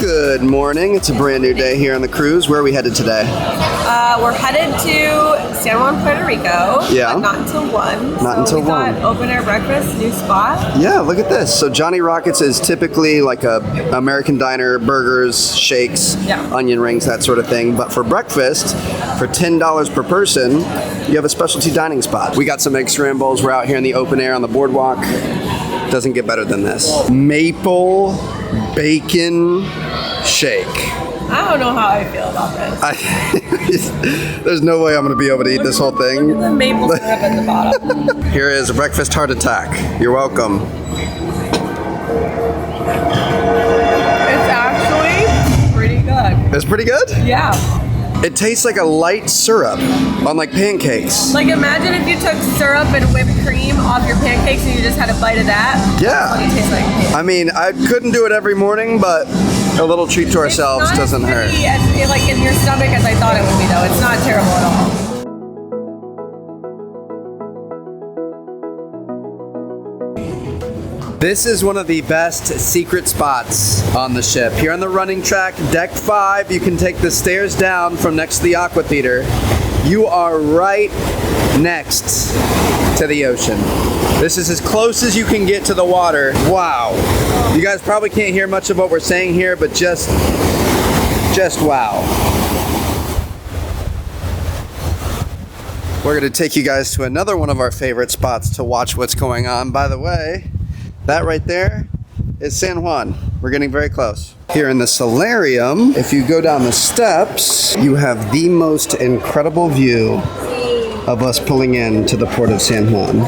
Good morning. It's a brand new day here on the cruise. Where are we headed today? We're headed to San Juan, Puerto Rico. Yeah. But not until 1. Not until we 1. Got open air breakfast, new spot. Yeah, look at this. So Johnny Rockets is typically like a American diner, burgers, shakes, onion rings, that sort of thing. But for breakfast, for $10 per person, you have a specialty dining spot. We got some egg scrambles. We're out here in the open air on the boardwalk. Doesn't get better than this. Maple bacon shake. I don't know how I feel about this. There's no way I'm going to be able to eat this whole thing. Look at the maple syrup at the bottom. Here is a breakfast heart attack. You're welcome. It's actually pretty good. It's pretty good? Yeah. It tastes like a light syrup on like pancakes. Like imagine if you took syrup and whipped cream off your pancakes and you just had a bite of that. Yeah. That's what it tastes like. I mean, I couldn't do it every morning, but a little treat to ourselves doesn't hurt. It's not as pretty as, like in your stomach as I thought it would be though. It's not terrible at all. This is one of the best secret spots on the ship. Here on the running track, deck 5, you can take the stairs down from next to the aqua theater. You are right next to the ocean. This is as close as you can get to the water. Wow. You guys probably can't hear much of what we're saying here, but just wow. We're gonna take you guys to another one of our favorite spots to watch what's going on. By the way, that right there is San Juan. We're getting very close. Here in the solarium, if you go down the steps, you have the most incredible view of us pulling into the port of San Juan.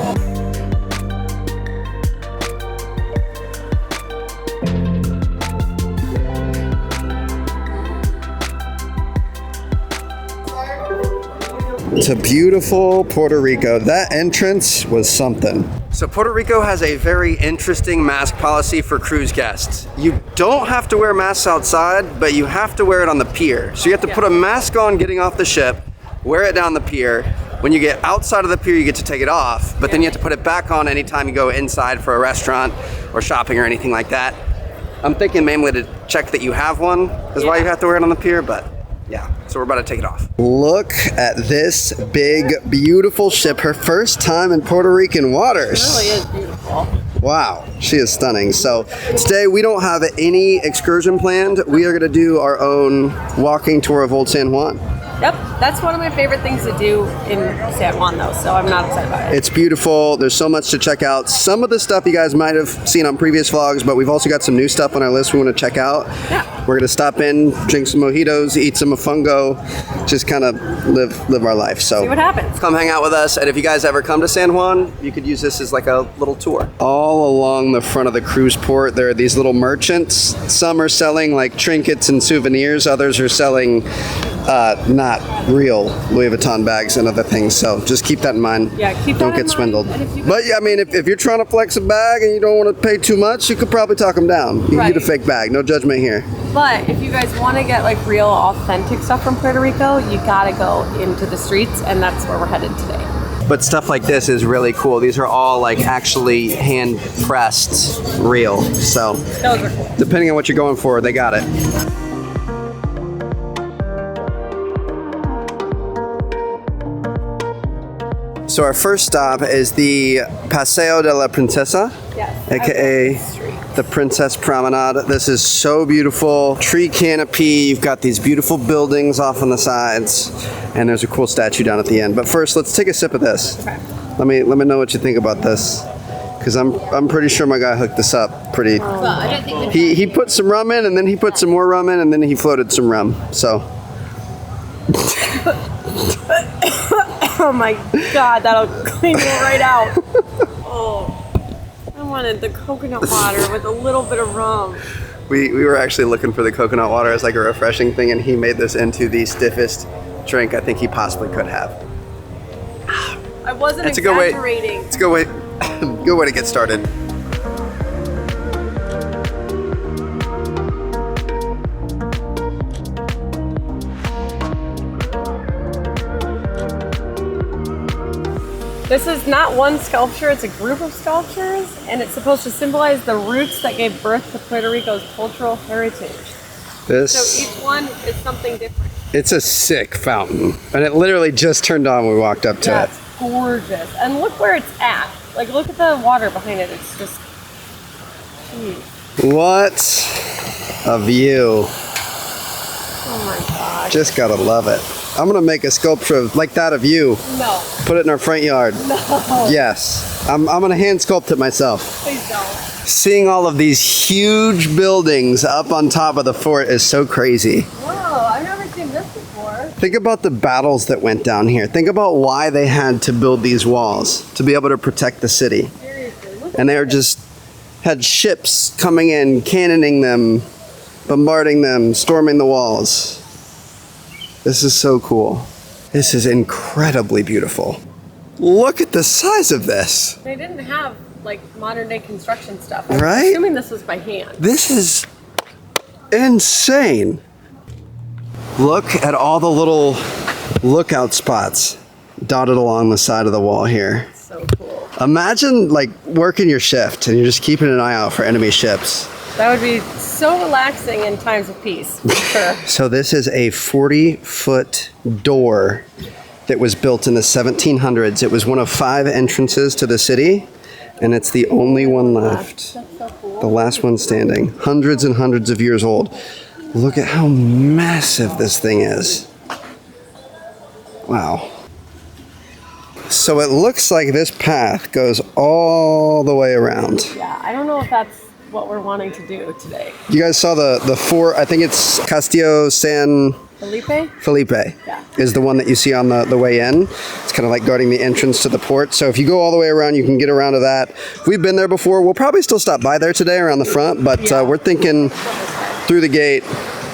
To beautiful Puerto Rico. That entrance was something. So Puerto Rico has a very interesting mask policy for cruise guests. You don't have to wear masks outside, but you have to wear it on the pier. So you have to put a mask on getting off the ship, wear it down the pier. When you get outside of the pier, you get to take it off, but then you have to put it back on anytime you go inside for a restaurant or shopping or anything like that. I'm thinking mainly to check that you have one is why you have to wear it on the pier, but yeah, so we're about to take it off. Look at this big, beautiful ship. Her first time in Puerto Rican waters. It really is beautiful. Wow, she is stunning. So today we don't have any excursion planned. We are going to do our own walking tour of Old San Juan. Yep, that's one of my favorite things to do in San Juan though, so I'm not upset about it. It's beautiful. There's so much to check out. Some of the stuff you guys might have seen on previous vlogs, but we've also got some new stuff on our list we want to check out. Yeah. We're going to stop in, drink some mojitos, eat some mofongo, just kind of live our life. So see what happens. Come hang out with us, and if you guys ever come to San Juan, you could use this as like a little tour. All along the front of the cruise port, there are these little merchants. Some are selling like trinkets and souvenirs. Others are selling not real Louis Vuitton bags and other things, so just keep that in mind. Yeah, keep that Don't in get mind. swindled. And But yeah, I mean, if you're trying to flex a bag and you don't want to pay too much, you could probably talk them down. You can get a fake bag, no judgment here. But if you guys want to get like real authentic stuff from Puerto Rico, you gotta go into the streets, and that's where we're headed today. But stuff like this is really cool. These are all like actually hand pressed real, so Those are cool. depending on what you're going for, they got it. So our first stop is the Paseo de la Princesa, aka the Princess Promenade. This is so beautiful. Tree canopy, you've got these beautiful buildings off on the sides, and there's a cool statue down at the end. But first, let's take a sip of this. Okay. Let me know what you think about this, because I'm pretty sure my guy hooked this up pretty. Well, I don't think He put some rum in, and then he put some more rum in, and then he floated some rum. So. oh my god, that'll clean you right out. Oh, I wanted the coconut water with a little bit of rum. We were actually looking for the coconut water as like a refreshing thing, and he made this into the stiffest drink I think he possibly could have. I wasn't It's a good way. exaggerating. It's a good way. Good way to get started. This is not one sculpture, it's a group of sculptures, and it's supposed to symbolize the roots that gave birth to Puerto Rico's cultural heritage. This. So each one is something different. It's a sick fountain. And it literally just turned on when we walked up to it. It's gorgeous. And look where it's at. Like, look at the water behind it. It's just, geez. What a view. Oh my gosh. Just gotta love it. I'm gonna make a sculpture like that of you. No. Put it in our front yard. No. Yes. I'm gonna hand sculpt it myself. Please don't. Seeing all of these huge buildings up on top of the fort is so crazy. Whoa, I've never seen this before. Think about the battles that went down here. Think about why they had to build these walls to be able to protect the city. Seriously, look And they were just had ships coming in, cannoning them, bombarding them, storming the walls. This is so cool. This is incredibly beautiful. Look at the size of this. They didn't have like modern day construction stuff. Right? I'm assuming this was by hand. This is insane. Look at all the little lookout spots dotted along the side of the wall here. So cool. Imagine like working your shift and you're just keeping an eye out for enemy ships. That would be so relaxing in times of peace, for sure. So this is a 40-foot door that was built in the 1700s. It was one of 5 entrances to the city, and it's the only one left. That's so cool. The last one standing. Hundreds and hundreds of years old. Look at how massive this thing is. Wow. So it looks like this path goes all the way around. Yeah, I don't know if that's what we're wanting to do today. You guys saw the fort, I think it's Castillo San Felipe Yeah. is the one that you see on the way in. It's kind of like guarding the entrance to the port. So if you go all the way around, you can get around to that. We've been there before. We'll probably still stop by there today around the front, but we're thinking through the gate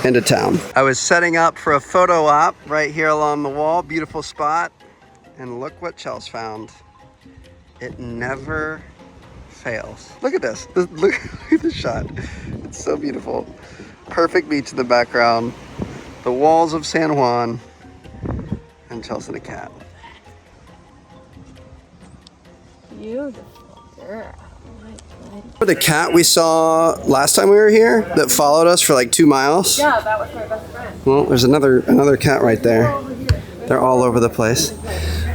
into town. I was setting up for a photo op right here along the wall. Beautiful spot. And look what Chels found. It never fails. Look at this. Look at the shot. It's so beautiful. Perfect beach in the background. The walls of San Juan. And Chels and a cat. Beautiful girl. The cat we saw last time we were here that followed us for like 2 miles. Yeah, that was my best friend. Well, there's another cat right there. They're all over the place.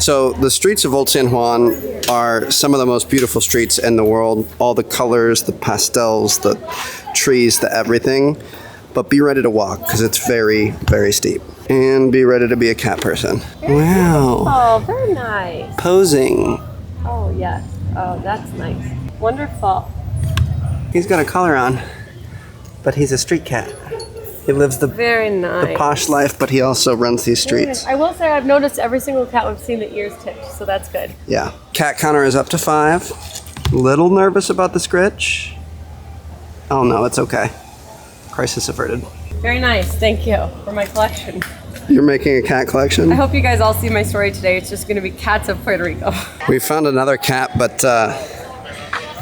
So the streets of Old San Juan are some of the most beautiful streets in the world. All the colors, the pastels, the trees, the everything. But be ready to walk because it's very, very steep. And be ready to be a cat person. Wow. Oh, very nice. Posing. Oh, yes. Oh, that's nice. Wonderful. He's got a collar on, but he's a street cat. He lives Very nice. the posh life, but he also runs these streets. I will say I've noticed every single cat we've seen the ears tipped, so that's good. Yeah. Cat counter is up to 5. Little nervous about the scritch. Oh no, it's okay. Crisis averted. Very nice. Thank you for my collection. You're making a cat collection? I hope you guys all see my story today. It's just going to be cats of Puerto Rico. We found another cat, but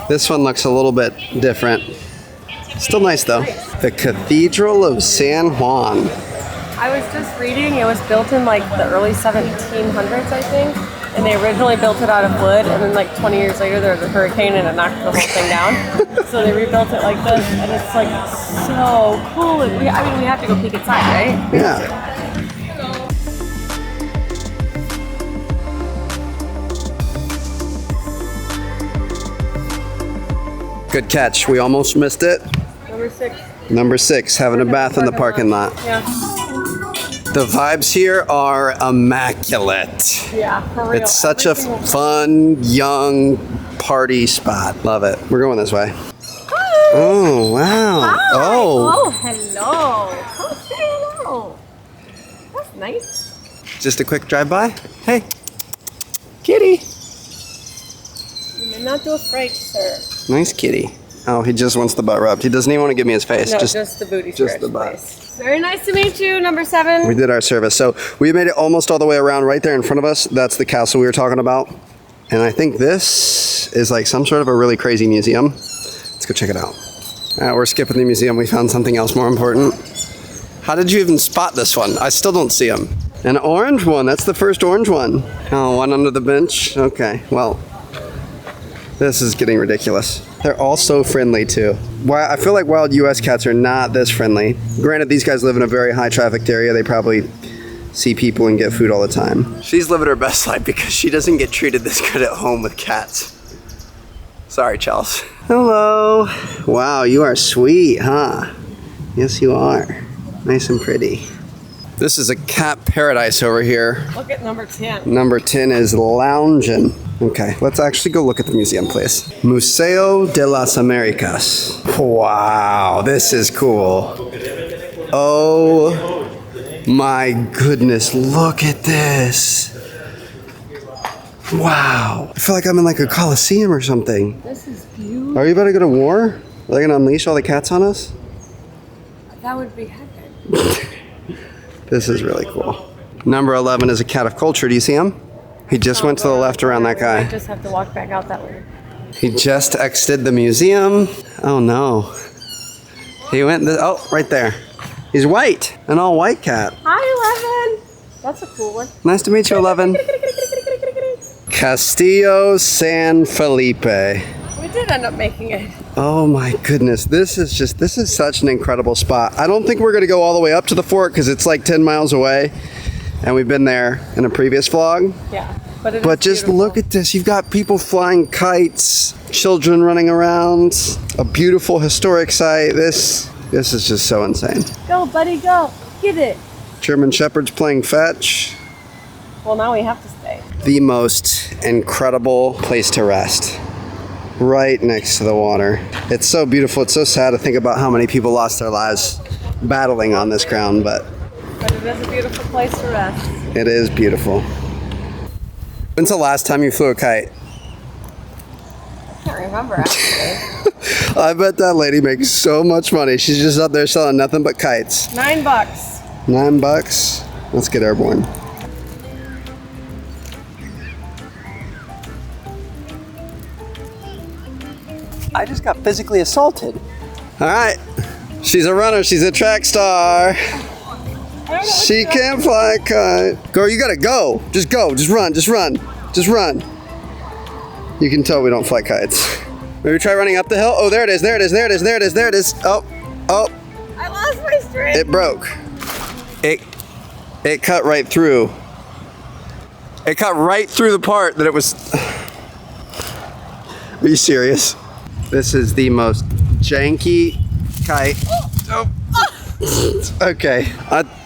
this one looks a little bit different. Still nice though. The Cathedral of San Juan. I was just reading, it was built in like the early 1700s, I think. And they originally built it out of wood, and then like 20 years later there was a hurricane and it knocked the whole thing down. So they rebuilt it like this, and it's like so cool. And we have to go peek inside, right? Yeah. Good catch. We almost missed it. Number 6. Number 6, having a bath in the parking lot. Yeah. The vibes here are immaculate. Yeah, for real. It's such a fun, young party spot. Love it. We're going this way. Hi. Oh, wow. Hi. Oh. Oh, hello. Come say hello. That's nice. Just a quick drive-by. Hey. Kitty. You may not do a fright, sir. Nice kitty. Oh, he just wants the butt rubbed. He doesn't even want to give me his face. No, just the booty just scratch, the butt. please. Very nice to meet you, number 7. We did our service. So we made it almost all the way around right there in front of us. That's the castle we were talking about. And I think this is like some sort of a really crazy museum. Let's go check it out. We're skipping the museum. We found something else more important. How did you even spot this one? I still don't see him. An orange one. That's the first orange one. Oh, one under the bench. Okay, well, this is getting ridiculous. They're all so friendly too. I feel like wild US cats are not this friendly. Granted, these guys live in a very high trafficked area. They probably see people and get food all the time. She's living her best life because she doesn't get treated this good at home with cats. Sorry, Chels. Hello. Wow, you are sweet, huh? Yes, you are. Nice and pretty. This is a cat paradise over here. Look at number 10. Number 10 is lounging. Okay, let's actually go look at the museum, please. Museo de las Americas. Wow, this is cool. Oh my goodness, look at this. Wow. I feel like I'm in like a coliseum or something. This is beautiful. Are you about to go to war? Are they gonna unleash all the cats on us? That would be heaven. This is really cool. Number 11 is a cat of culture. Do you see him? He just went to the left around that guy. I just have to walk back out that way. He just exited the museum. Oh no. He went, oh, right there. He's white, an all white cat. Hi, 11. That's a cool one. Nice to meet you, 11. Castillo San Felipe. We did end up making it. Oh my goodness, this is such an incredible spot. I don't think we're gonna go all the way up to the fort because it's like 10 miles away. And we've been there in a previous vlog. Yeah, but just look at this. You've got people flying kites, children running around, a beautiful historic site. This is just so insane. Go, buddy, go. Get it. German shepherds playing fetch. Well, now we have to stay. The most incredible place to rest. Right next to the water. It's so beautiful. It's so sad to think about how many people lost their lives battling on this ground, but it is a beautiful place to rest. It is beautiful. When's the last time you flew a kite? I can't remember, actually. I bet that lady makes so much money. She's just out there selling nothing but kites. $9. $9? Let's get airborne. I just got physically assaulted. All right. She's a runner. She's a track star. She can't fly a kite. Girl, you gotta go. Just go. Just run. Just run. Just run. You can tell we don't fly kites. Maybe try running up the hill. Oh, there it is. There it is. There it is. There it is. There it is. Oh. Oh. I lost my string. It broke. It cut right through. It cut right through the part that it was. Are you serious? This is the most janky kite. Oh. Okay.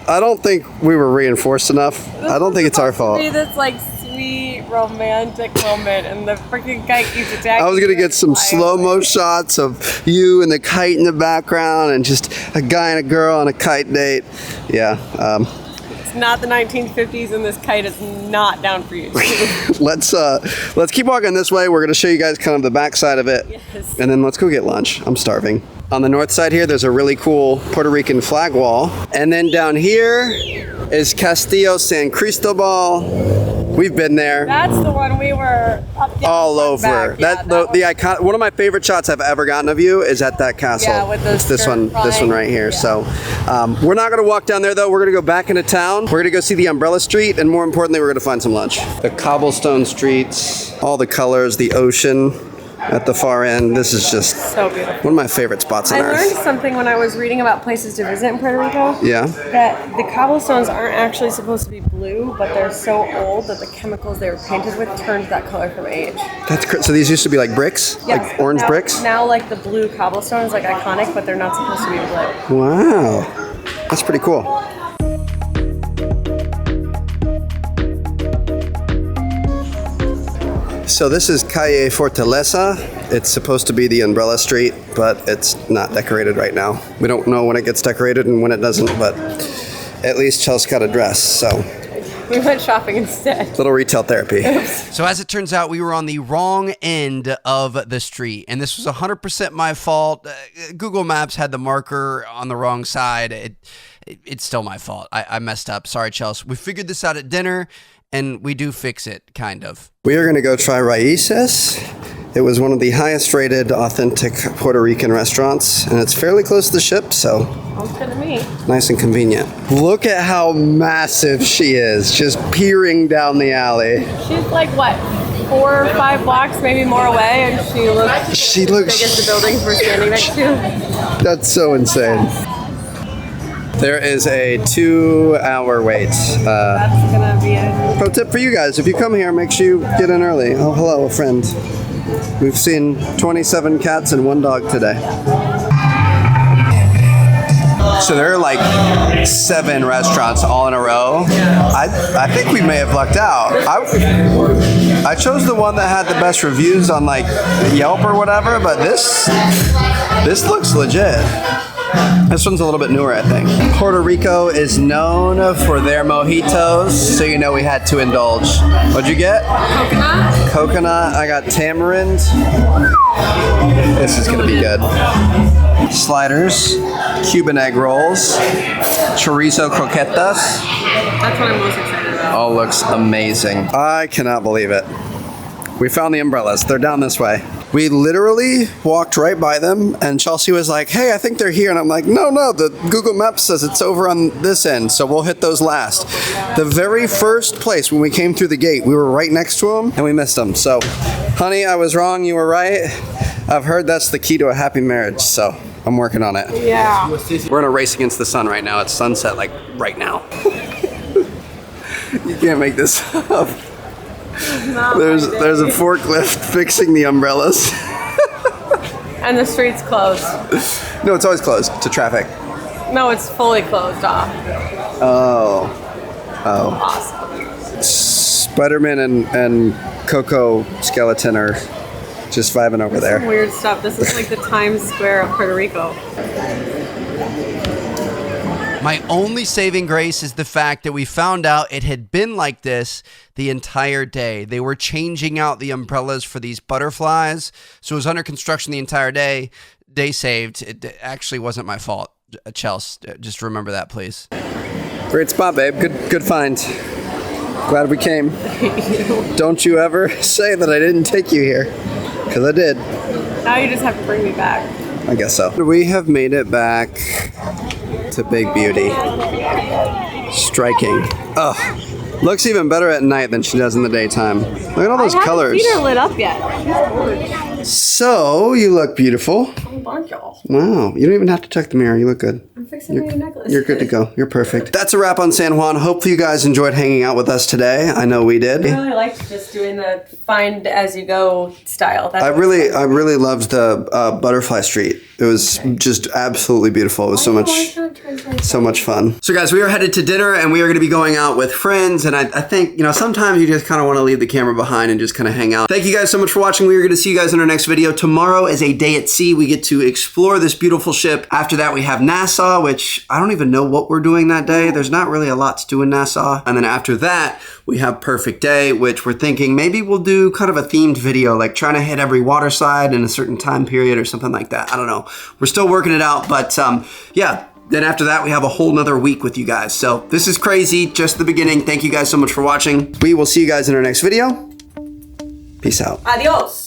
I don't think we were reinforced enough. I don't think it's our fault. This like sweet romantic moment, and the freaking kite keeps attacking. I was gonna get some slow-mo shots of you and the kite in the background, and just a guy and a girl on a kite date. Yeah. It's not the 1950s, and this kite is not down for you. Let's keep walking this way. We're gonna show you guys kind of the back side of it. Yes. And then let's go get lunch. I'm starving. On the north side here, there's a really cool Puerto Rican flag wall. And then down here is Castillo San Cristobal. We've been there. That's the one we were up down all over. Back. Yeah, the icon. One of my favorite shots I've ever gotten of you is at that castle. Yeah, with it's this one right here. Yeah. So we're not gonna walk down there though. We're gonna go back into town. We're gonna go see the Umbrella Street, and more importantly, we're gonna find some lunch. The cobblestone streets, all the colors, the ocean at the far end. This is just so beautiful. One of my favorite spots on I earth. learned something when I was reading about places to visit in Puerto Rico. Yeah. That the cobblestones aren't actually supposed to be blue, but they're so old that the chemicals they were painted with turned that color from age. So these used to be like bricks? Yes. Like orange bricks? Now like the blue cobblestone is like iconic, but they're not supposed to be blue. Wow. That's pretty cool. So this is Calle Fortaleza. It's supposed to be the Umbrella Street, but it's not decorated right now. We don't know when it gets decorated and when it doesn't, but at least Chels got a dress, so. We went shopping instead. Little retail therapy. So as it turns out, we were on the wrong end of the street, and this was 100% my fault. Google Maps had the marker on the wrong side. It's still my fault. I messed up. Sorry, Chels. We figured this out at dinner, and we do fix it, kind of. We are going to go try Raices. It was one of the highest rated authentic Puerto Rican restaurants, and it's fairly close to the ship, so Sounds good to me. nice and convenient. Look at how massive she is, just peering down the alley. She's like what, 4 or 5 blocks, maybe more away, and she looks as big as the buildings we're standing next to. That's so insane. There is a 2-hour wait. That's gonna be it. Pro tip for you guys, if you come here, make sure you get in early. Oh, hello, a friend. We've seen 27 cats and 1 dog today. So there are like 7 restaurants all in a row. I think we may have lucked out. I chose the one that had the best reviews on like Yelp or whatever, but this looks legit. This one's a little bit newer, I think. Puerto Rico is known for their mojitos, so you know we had to indulge. What'd you get? Coconut. Coconut. I got tamarind. This is gonna be good. Sliders, Cuban egg rolls, chorizo croquetas. That's what I'm most excited about. Oh, looks amazing. I cannot believe it. We found the umbrellas. They're down this way. We literally walked right by them, and Chelsea was like, hey, I think they're here. And I'm like, no, the Google Maps says it's over on this end, so we'll hit those last. The very first place when we came through the gate, we were right next to them, and we missed them. So, honey, I was wrong. You were right. I've heard that's the key to a happy marriage, so I'm working on it. Yeah. We're in a race against the sun right now. It's sunset, like, right now. You can't make this up. There's a forklift fixing the umbrellas. And the street's closed. No, it's always closed to traffic. No, it's fully closed off. Oh. Awesome. Spider-Man and Coco Skeleton are just vibing over there. Some weird stuff. This is like the Times Square of Puerto Rico. My only saving grace is the fact that we found out it had been like this the entire day. They were changing out the umbrellas for these butterflies, so it was under construction the entire day. Day saved. It actually wasn't my fault. Chels, just remember that, please. Great spot, babe. Good find. Glad we came. Don't you ever say that I didn't take you here, because I did. Now you just have to bring me back. I guess so. We have made it back to Big Beauty. Striking. Ugh. Looks even better at night than she does in the daytime. Look at all those colors. My feet are lit up yet. So, you look beautiful. Thank y'all. Wow. You don't even have to check the mirror. You look good. I'm fixing my necklace. You're good to go. You're perfect. That's a wrap on San Juan. Hopefully you guys enjoyed hanging out with us today. I know we did. I really liked just doing the find as you go style. I really loved the Butterfly Street. It was just absolutely beautiful. It was so much fun. So guys, we are headed to dinner and we are going to be going out with friends. And I think, sometimes you just kind of want to leave the camera behind and just kind of hang out. Thank you guys so much for watching. We are going to see you guys in our next video. Tomorrow is a day at sea. We get to explore this beautiful ship. After that, we have Nassau, which I don't even know what we're doing that day. There's not really a lot to do in Nassau. And then after that, we have Perfect Day, which we're thinking maybe we'll do kind of a themed video, like trying to hit every water slide in a certain time period or something like that. I don't know. We're still working it out, but yeah. Then after that, we have a whole nother week with you guys. So this is crazy, just the beginning. Thank you guys so much for watching. We will see you guys in our next video. Peace out. Adios.